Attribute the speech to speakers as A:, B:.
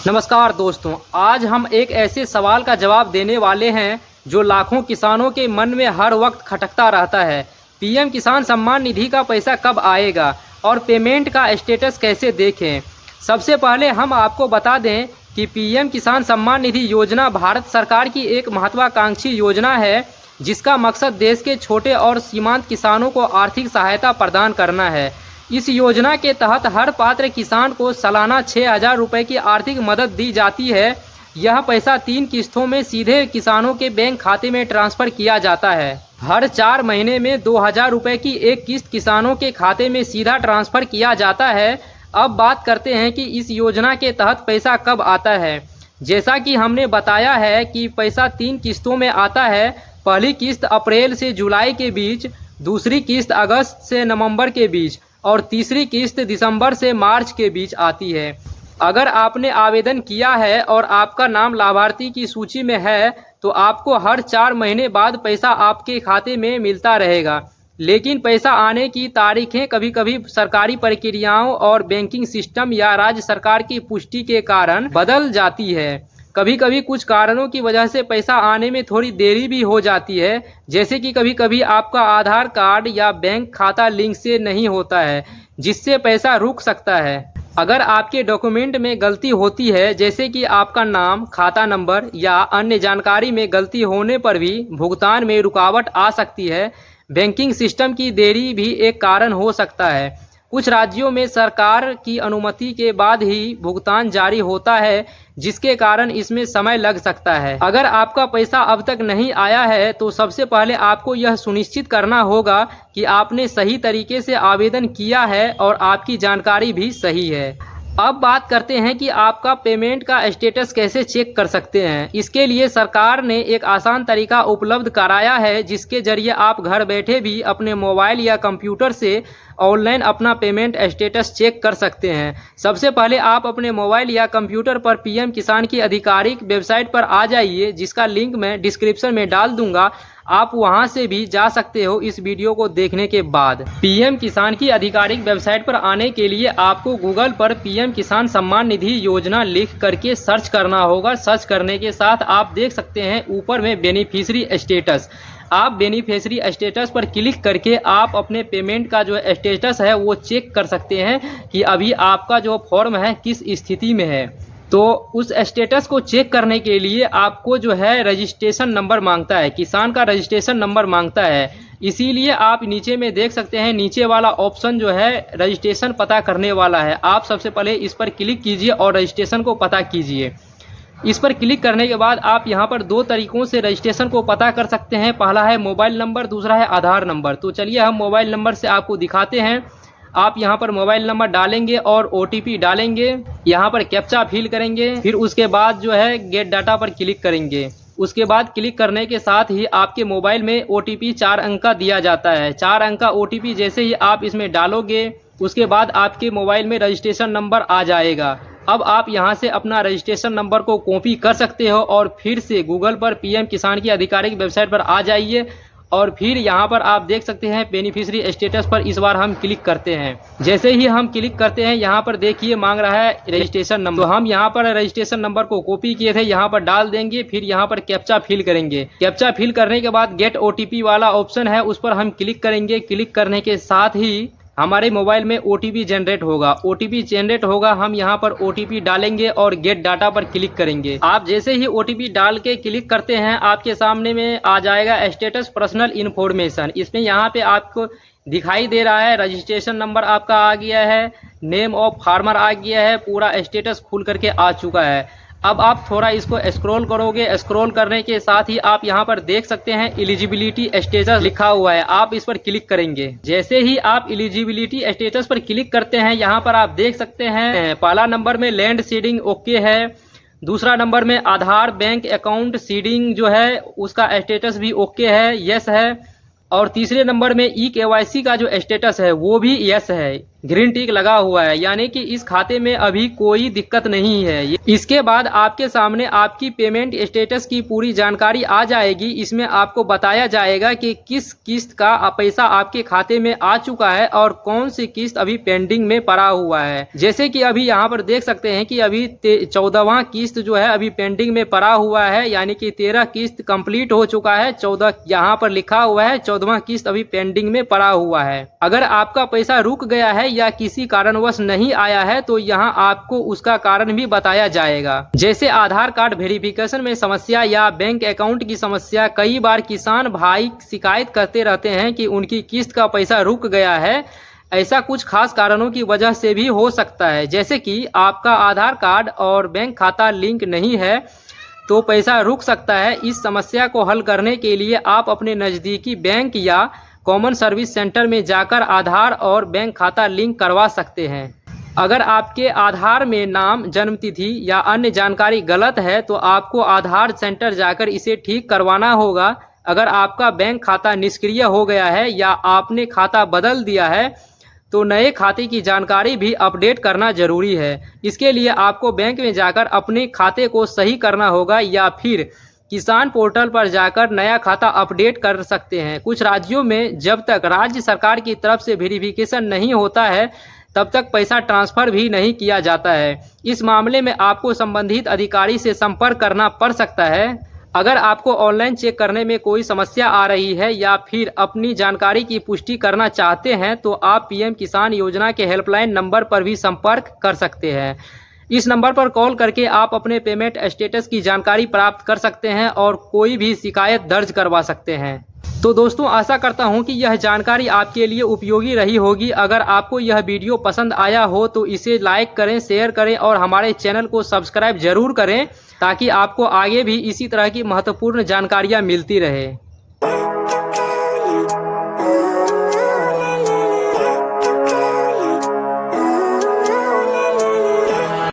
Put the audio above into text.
A: नमस्कार दोस्तों, आज हम एक ऐसे सवाल का जवाब देने वाले हैं जो लाखों किसानों के मन में हर वक्त खटकता रहता है। पीएम किसान सम्मान निधि का पैसा कब आएगा और पेमेंट का स्टेटस कैसे देखें। सबसे पहले हम आपको बता दें कि पीएम किसान सम्मान निधि योजना भारत सरकार की एक महत्वाकांक्षी योजना है जिसका मकसद देश के छोटे और सीमांत किसानों को आर्थिक सहायता प्रदान करना है। इस योजना के तहत हर पात्र किसान को सालाना 6,000 रुपये की आर्थिक मदद दी जाती है। यह पैसा 3 किस्तों में सीधे किसानों के बैंक खाते में ट्रांसफ़र किया जाता है। हर 4 महीने में 2,000 रुपये की एक किस्त किसानों के खाते में सीधा ट्रांसफ़र किया जाता है। अब बात करते हैं कि इस योजना के तहत पैसा कब आता है। जैसा कि हमने बताया है कि पैसा 3 किस्तों में आता है। पहली किस्त अप्रैल से जुलाई के बीच, दूसरी किस्त अगस्त से नवंबर के बीच और तीसरी किस्त दिसंबर से मार्च के बीच आती है। अगर आपने आवेदन किया है और आपका नाम लाभार्थी की सूची में है तो आपको हर 4 महीने बाद पैसा आपके खाते में मिलता रहेगा। लेकिन पैसा आने की तारीखें कभी कभी सरकारी प्रक्रियाओं और बैंकिंग सिस्टम या राज्य सरकार की पुष्टि के कारण बदल जाती है। कभी कभी कुछ कारणों की वजह से पैसा आने में थोड़ी देरी भी हो जाती है, जैसे कि कभी कभी आपका आधार कार्ड या बैंक खाता लिंक से नहीं होता है, जिससे पैसा रुक सकता है। अगर आपके डॉक्यूमेंट में गलती होती है, जैसे कि आपका नाम, खाता नंबर या अन्य जानकारी में गलती होने पर भी भुगतान में रुकावट आ सकती है। बैंकिंग सिस्टम की देरी भी एक कारण हो सकता है। कुछ राज्यों में सरकार की अनुमति के बाद ही भुगतान जारी होता है, जिसके कारण इसमें समय लग सकता है। अगर आपका पैसा अब तक नहीं आया है तो सबसे पहले आपको यह सुनिश्चित करना होगा कि आपने सही तरीके से आवेदन किया है और आपकी जानकारी भी सही है। अब बात करते हैं कि आपका पेमेंट का स्टेटस कैसे चेक कर सकते हैं। इसके लिए सरकार ने एक आसान तरीका उपलब्ध कराया है, जिसके जरिए आप घर बैठे भी अपने मोबाइल या कंप्यूटर से ऑनलाइन अपना पेमेंट स्टेटस चेक कर सकते हैं। सबसे पहले आप अपने मोबाइल या कंप्यूटर पर पीएम किसान की आधिकारिक वेबसाइट पर आ जाइए, जिसका लिंक मैं डिस्क्रिप्शन में डाल दूंगा। आप वहां से भी जा सकते हो इस वीडियो को देखने के बाद। पीएम किसान की आधिकारिक वेबसाइट पर आने के लिए आपको गूगल पर पीएम किसान सम्मान निधि योजना लिख करके सर्च करना होगा। सर्च करने के साथ आप देख सकते हैं ऊपर में बेनिफिशियरी स्टेटस। आप बेनिफिशियरी स्टेटस पर क्लिक करके आप अपने पेमेंट का जो स्टेटस है वो चेक कर सकते हैं कि अभी आपका जो फॉर्म है किस स्थिति में है। तो उस स्टेटस को चेक करने के लिए आपको जो है रजिस्ट्रेशन नंबर मांगता है, किसान का रजिस्ट्रेशन नंबर मांगता है। इसीलिए आप नीचे में देख सकते हैं, नीचे वाला ऑप्शन जो है रजिस्ट्रेशन पता करने वाला है। आप सबसे पहले इस पर क्लिक कीजिए और रजिस्ट्रेशन को पता कीजिए। इस पर क्लिक करने के बाद आप यहाँ पर 2 तरीकों से रजिस्ट्रेशन को पता कर सकते हैं। पहला है मोबाइल नंबर, दूसरा है आधार नंबर। तो चलिए हम मोबाइल नंबर से आपको दिखाते हैं। आप यहाँ पर मोबाइल नंबर डालेंगे और OTP डालेंगे, यहाँ पर कैप्चा फिल करेंगे, फिर उसके बाद जो है गेट डाटा पर क्लिक करेंगे। उसके बाद क्लिक करने के साथ ही आपके मोबाइल में OTP 4 अंक का दिया जाता है। 4 अंक का OTP जैसे ही आप इसमें डालोगे, उसके बाद आपके मोबाइल में रजिस्ट्रेशन नंबर आ जाएगा। अब आप यहाँ से अपना रजिस्ट्रेशन नंबर को कॉपी कर सकते हो और फिर से गूगल पर पीएम किसान की आधिकारिक वेबसाइट पर आ जाइए और फिर यहाँ पर आप देख सकते हैं बेनिफिशियरी स्टेटस पर इस बार हम क्लिक करते हैं। जैसे ही हम क्लिक करते हैं, यहाँ पर देखिए मांग रहा है रजिस्ट्रेशन नंबर। तो हम यहाँ पर रजिस्ट्रेशन नंबर को कॉपी किए थे, यहाँ पर डाल देंगे, फिर यहाँ पर कैप्चा फिल करेंगे। कैप्चा फिल करने के बाद गेट OTP वाला ऑप्शन है, उस पर हम क्लिक करेंगे। क्लिक करने के साथ ही हमारे मोबाइल में OTP जनरेट होगा। OTP जनरेट होगा, हम यहाँ पर OTP डालेंगे और गेट डाटा पर क्लिक करेंगे। आप जैसे ही OTP डाल के क्लिक करते हैं, आपके सामने में आ जाएगा स्टेटस पर्सनल इन्फॉर्मेशन। इसमें यहाँ पे आपको दिखाई दे रहा है रजिस्ट्रेशन नंबर आपका आ गया है, नेम ऑफ फार्मर आ गया है, पूरा स्टेटस खुल करके आ चुका है। अब आप थोड़ा इसको स्क्रॉल करोगे, स्क्रॉल करने के साथ ही आप यहाँ पर देख सकते हैं एलिजिबिलिटी स्टेटस लिखा हुआ है। आप इस पर क्लिक करेंगे। जैसे ही आप एलिजिबिलिटी स्टेटस पर क्लिक करते हैं, यहाँ पर आप देख सकते हैं पहला नंबर में लैंड सीडिंग ओके है, दूसरा नंबर में आधार बैंक अकाउंट सीडिंग जो है उसका स्टेटस भी ओके है, यस है, और तीसरे नंबर में EKYC का जो स्टेटस है वो भी यस है। ग्रीन टिक लगा हुआ है, यानी कि इस खाते में अभी कोई दिक्कत नहीं है। इसके बाद आपके सामने आपकी पेमेंट स्टेटस की पूरी जानकारी आ जाएगी। इसमें आपको बताया जाएगा कि किस किस्त का पैसा आपके खाते में आ चुका है और कौन सी किस्त अभी पेंडिंग में पड़ा हुआ है। जैसे कि अभी यहाँ पर देख सकते हैं कि अभी 14वां किस्त जो है अभी पेंडिंग में पड़ा हुआ है, यानी कि 13 किस्त कंप्लीट हो चुका है, 14 यहाँ पर लिखा हुआ है, 14वां किस्त अभी पेंडिंग में पड़ा हुआ है। अगर आपका पैसा रुक गया है या किसी कारणवश नहीं आया है तो यहाँ आपको उसका कारण भी बताया जाएगा। जैसे आधार कार्ड वेरिफिकेशन में समस्या या बैंक अकाउंट की समस्या। कई बार किसान भाई शिकायत करते रहते हैं कि उनकी किस्त का पैसा रुक गया है। ऐसा कुछ खास कारणों की वजह से भी हो सकता है, जैसे कि आपका आधार कार्ड और बैंक खाता लिंक नहीं है तो पैसा रुक सकता है। इस समस्या को हल करने के लिए आप अपने नज़दीकी बैंक या कॉमन सर्विस सेंटर में जाकर आधार और बैंक खाता लिंक करवा सकते हैं। अगर आपके आधार में नाम, जन्मतिथि या अन्य जानकारी गलत है तो आपको आधार सेंटर जाकर इसे ठीक करवाना होगा। अगर आपका बैंक खाता निष्क्रिय हो गया है या आपने खाता बदल दिया है तो नए खाते की जानकारी भी अपडेट करना जरूरी है। इसके लिए आपको बैंक में जाकर अपने खाते को सही करना होगा या फिर किसान पोर्टल पर जाकर नया खाता अपडेट कर सकते हैं। कुछ राज्यों में जब तक राज्य सरकार की तरफ से वेरिफिकेशन नहीं होता है तब तक पैसा ट्रांसफ़र भी नहीं किया जाता है। इस मामले में आपको संबंधित अधिकारी से संपर्क करना पड़ सकता है। अगर आपको ऑनलाइन चेक करने में कोई समस्या आ रही है या फिर अपनी जानकारी की पुष्टि करना चाहते हैं तो आप पीएम किसान योजना के हेल्पलाइन नंबर पर भी संपर्क कर सकते हैं। इस नंबर पर कॉल करके आप अपने पेमेंट स्टेटस की जानकारी प्राप्त कर सकते हैं और कोई भी शिकायत दर्ज करवा सकते हैं। तो दोस्तों, आशा करता हूं कि यह जानकारी आपके लिए उपयोगी रही होगी। अगर आपको यह वीडियो पसंद आया हो तो इसे लाइक करें, शेयर करें और हमारे चैनल को सब्सक्राइब जरूर करें ताकि आपको आगे भी इसी तरह की महत्वपूर्ण जानकारियां मिलती रहे।